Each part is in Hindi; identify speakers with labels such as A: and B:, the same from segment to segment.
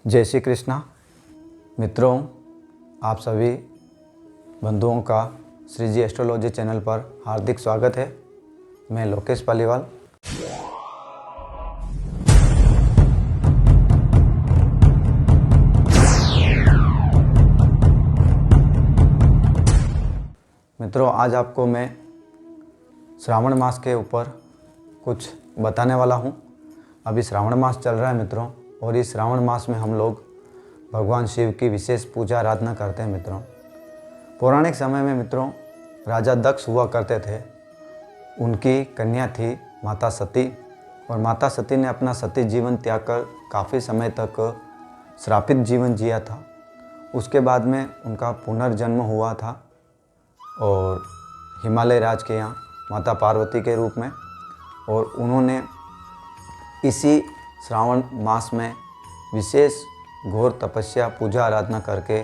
A: जय श्री कृष्णा मित्रों, आप सभी बंधुओं का श्री जी एस्ट्रोलॉजी चैनल पर हार्दिक स्वागत है। मैं लोकेश पालीवाल। मित्रों, आज आपको मैं श्रावण मास के ऊपर कुछ बताने वाला हूँ। अभी श्रावण मास चल रहा है मित्रों, और इस श्रावण मास में हम लोग भगवान शिव की विशेष पूजा आराधना करते हैं मित्रों। पौराणिक समय में मित्रों राजा दक्ष हुआ करते थे। उनकी कन्या थी माता सती, और माता सती ने अपना सती जीवन त्याग कर काफ़ी समय तक श्रापित जीवन जिया था। उसके बाद में उनका पुनर्जन्म हुआ था और हिमालय राज के यहाँ माता पार्वती के रूप में, और उन्होंने इसी श्रावण मास में विशेष घोर तपस्या पूजा आराधना करके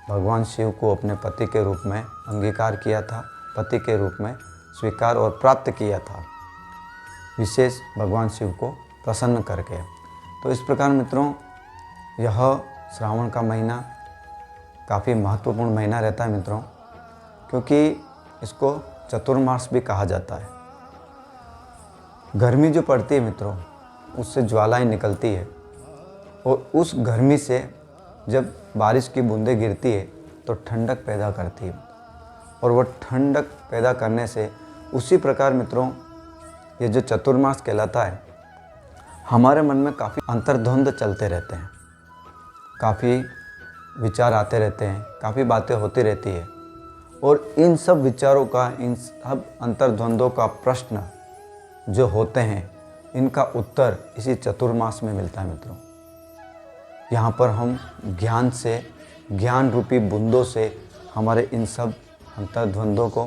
A: भगवान शिव को अपने पति के रूप में अंगीकार किया था, पति के रूप में स्वीकार और प्राप्त किया था, विशेष भगवान शिव को प्रसन्न करके। तो इस प्रकार मित्रों यह श्रावण का महीना काफ़ी महत्वपूर्ण महीना रहता है मित्रों, क्योंकि इसको चतुर्मास भी कहा जाता है। गर्मी जो पड़ती है मित्रों, उससे ज्वालाएं निकलती है, और उस गर्मी से जब बारिश की बूंदें गिरती है तो ठंडक पैदा करती है, और वह ठंडक पैदा करने से उसी प्रकार मित्रों ये जो चतुर्मास कहलाता है, हमारे मन में काफ़ी अंतर्द्वंद चलते रहते हैं, काफ़ी विचार आते रहते हैं, काफ़ी बातें होती रहती है, और इन सब विचारों का, इन सब अंतर्द्वंदों का प्रश्न जो होते हैं, इनका उत्तर इसी चतुर्मास में मिलता है मित्रों। यहाँ पर हम ज्ञान से, ज्ञान रूपी बूंदों से हमारे इन सब अंतर्द्वंदों को,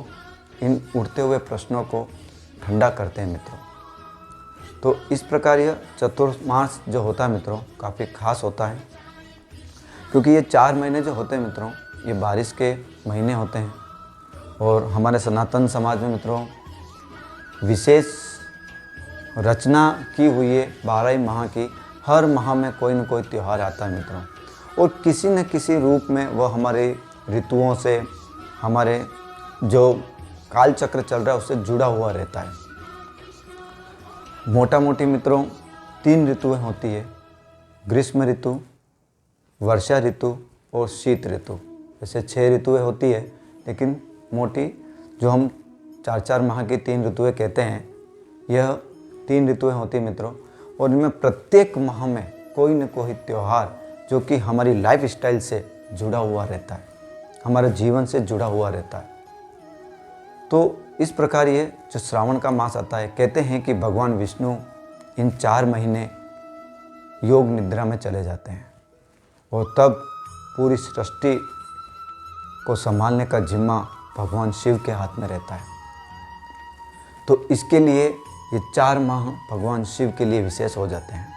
A: इन उठते हुए प्रश्नों को ठंडा करते हैं मित्रों। तो इस प्रकार यह चतुर्मास जो होता है मित्रों काफ़ी खास होता है, क्योंकि ये 4 महीने जो होते हैं मित्रों, ये बारिश के महीने होते हैं। और हमारे सनातन समाज में मित्रों विशेष रचना की हुई है 12 माह की। हर माह में कोई न कोई त्यौहार आता है मित्रों, और किसी न किसी रूप में वह हमारे ऋतुओं से, हमारे जो काल चक्र चल रहा है उससे जुड़ा हुआ रहता है। मोटा मोटी मित्रों 3 ऋतुएं होती है, ग्रीष्म ऋतु, वर्षा ऋतु और शीत ऋतु। जैसे 6 ऋतुएं होती है, लेकिन मोटी जो हम 4-4 माह की 3 ऋतुएं कहते हैं, यह 3 ऋतुएं होती है मित्रों। और इनमें प्रत्येक माह में कोई न कोई त्यौहार जो कि हमारी लाइफ स्टाइल से जुड़ा हुआ रहता है, हमारे जीवन से जुड़ा हुआ रहता है। तो इस प्रकार ये जो श्रावण का मास आता है, कहते हैं कि भगवान विष्णु इन 4 महीने योग निद्रा में चले जाते हैं, और तब पूरी सृष्टि को संभालने का जिम्मा भगवान शिव के हाथ में रहता है। तो इसके लिए ये 4 माह भगवान शिव के लिए विशेष हो जाते हैं।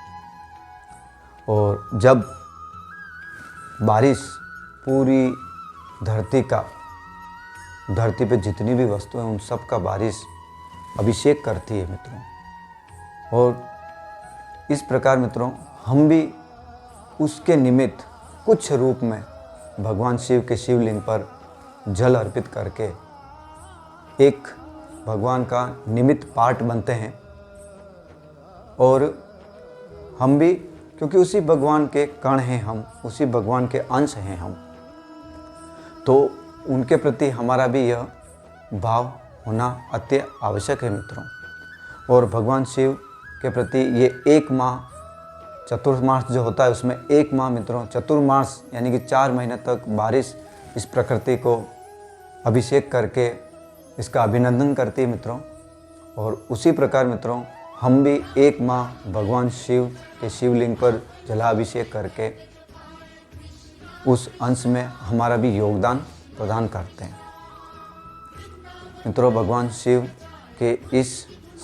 A: और जब बारिश पूरी धरती पे जितनी भी वस्तुएं उन सब का बारिश अभिषेक करती है मित्रों। और इस प्रकार मित्रों हम भी उसके निमित्त कुछ रूप में भगवान शिव के शिवलिंग पर जल अर्पित करके एक भगवान का निमित्त पार्ट बनते हैं। और हम भी, क्योंकि उसी भगवान के कण हैं हम, उसी भगवान के अंश हैं हम, तो उनके प्रति हमारा भी यह भाव होना अति आवश्यक है मित्रों। और भगवान शिव के प्रति ये 1 माह चतुर्मास जो होता है, उसमें 1 माह मित्रों चतुर्मास यानी कि 4 महीने तक बारिश इस प्रकृति को अभिषेक करके इसका अभिनंदन करती है मित्रों। और उसी प्रकार मित्रों हम भी 1 माह भगवान शिव के शिवलिंग पर जलाभिषेक करके उस अंश में हमारा भी योगदान प्रदान करते हैं मित्रों। भगवान शिव के इस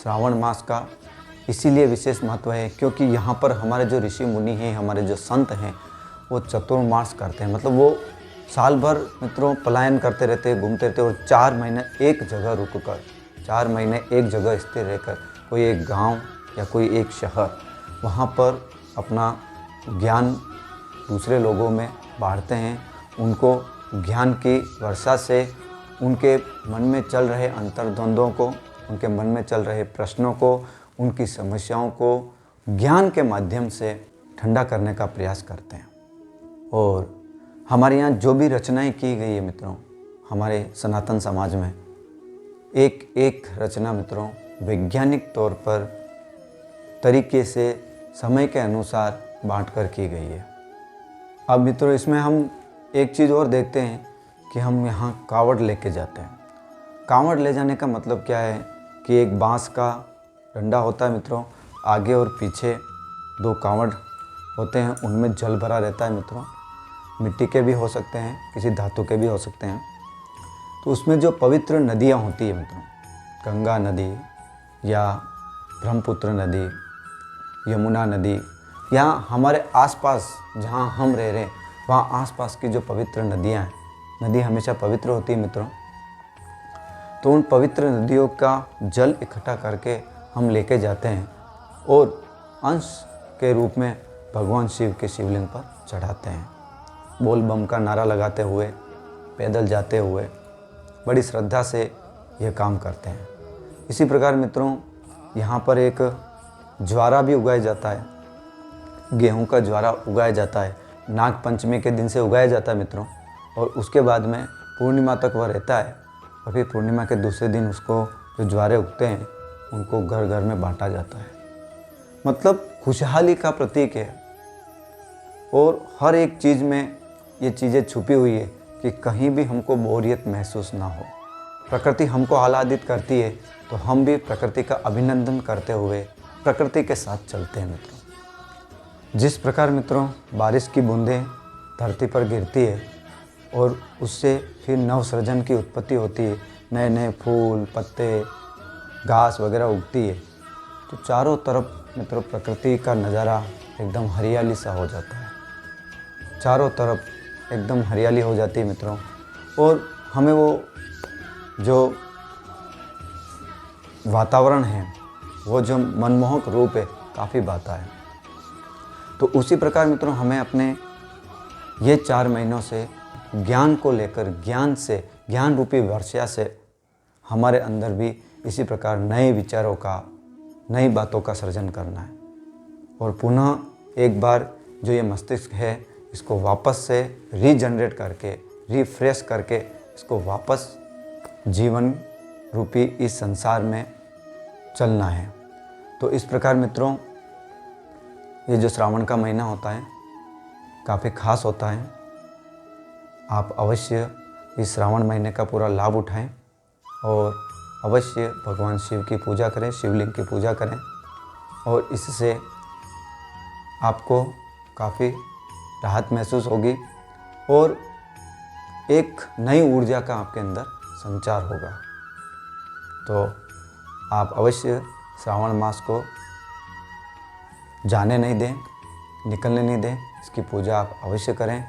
A: श्रावण मास का इसीलिए विशेष महत्व है, क्योंकि यहाँ पर हमारे जो ऋषि मुनि हैं, हमारे जो संत हैं, वो चतुर्मास करते हैं। मतलब वो साल भर मित्रों पलायन करते रहते हैं, घूमते रहते हैं, और 4 महीने एक जगह रुककर, 4 महीने एक जगह स्थिर रहकर, कोई एक गांव या कोई एक शहर, वहाँ पर अपना ज्ञान दूसरे लोगों में बांटते हैं, उनको ज्ञान की वर्षा से उनके मन में चल रहे अंतर्द्वंद्वों को, उनके मन में चल रहे प्रश्नों को, उनकी समस्याओं को ज्ञान के माध्यम से ठंडा करने का प्रयास करते हैं। और हमारे यहाँ जो भी रचनाएं की गई है मित्रों, हमारे सनातन समाज में एक एक रचना मित्रों वैज्ञानिक तौर पर तरीके से समय के अनुसार बांटकर की गई है। अब मित्रों इसमें हम एक चीज़ और देखते हैं कि हम यहाँ कावड़ लेके जाते हैं। कावड़ ले जाने का मतलब क्या है कि एक बांस का डंडा होता है मित्रों, आगे और पीछे 2 कावड़ होते हैं, उनमें जल भरा रहता है मित्रों। मिट्टी के भी हो सकते हैं, किसी धातु के भी हो सकते हैं। तो उसमें जो पवित्र नदियाँ होती है मित्रों, गंगा नदी या ब्रह्मपुत्र नदी, यमुना नदी, यहाँ हमारे आसपास जहाँ हम रह रहे हैं वहाँ आसपास की जो पवित्र नदियाँ हैं, नदी हमेशा पवित्र होती है मित्रों, तो उन पवित्र नदियों का जल इकट्ठा करके हम लेके जाते हैं और अंश के रूप में भगवान शिव के शिवलिंग पर चढ़ाते हैं। बोल बम का नारा लगाते हुए, पैदल जाते हुए बड़ी श्रद्धा से यह काम करते हैं। इसी प्रकार मित्रों यहाँ पर एक ज्वारा भी उगाया जाता है, गेहूं का ज्वारा उगाया जाता है। नाग पंचमी के दिन से उगाया जाता है मित्रों, और उसके बाद में पूर्णिमा तक वह रहता है, और फिर पूर्णिमा के दूसरे दिन उसको जो ज्वारे उगते हैं उनको घर घर में बांटा जाता है। मतलब खुशहाली का प्रतीक है। और हर एक चीज़ में ये चीज़ें छुपी हुई है कि कहीं भी हमको बोरियत महसूस ना हो। प्रकृति हमको आह्लादित करती है तो हम भी प्रकृति का अभिनंदन करते हुए प्रकृति के साथ चलते हैं मित्रों। जिस प्रकार मित्रों बारिश की बूंदें धरती पर गिरती है और उससे फिर नवसृजन की उत्पत्ति होती है, नए नए फूल, पत्ते, घास वगैरह उगती है, तो चारों तरफ मित्रों प्रकृति का नज़ारा एकदम हरियाली सा हो जाता है। चारों तरफ एकदम हरियाली हो जाती है मित्रों, और हमें वो जो वातावरण है, वो जो मनमोहक रूप है, काफ़ी भाता है। तो उसी प्रकार मित्रों हमें अपने ये 4 महीनों से ज्ञान को लेकर, ज्ञान से, ज्ञान रूपी वर्षा से हमारे अंदर भी इसी प्रकार नए विचारों का, नई बातों का सृजन करना है। और पुनः एक बार जो ये मस्तिष्क है इसको वापस से रीजनरेट करके, रिफ्रेश करके इसको वापस जीवन रूपी इस संसार में चलना है। तो इस प्रकार मित्रों ये जो श्रावण का महीना होता है काफ़ी खास होता है। आप अवश्य इस श्रावण महीने का पूरा लाभ उठाएं और अवश्य भगवान शिव की पूजा करें, शिवलिंग की पूजा करें, और इससे आपको काफ़ी राहत महसूस होगी और एक नई ऊर्जा का आपके अंदर संचार होगा। तो आप अवश्य श्रावण मास को जाने नहीं दें, निकलने नहीं दें, इसकी पूजा आप अवश्य करें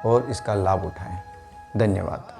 A: और इसका लाभ उठाएं। धन्यवाद।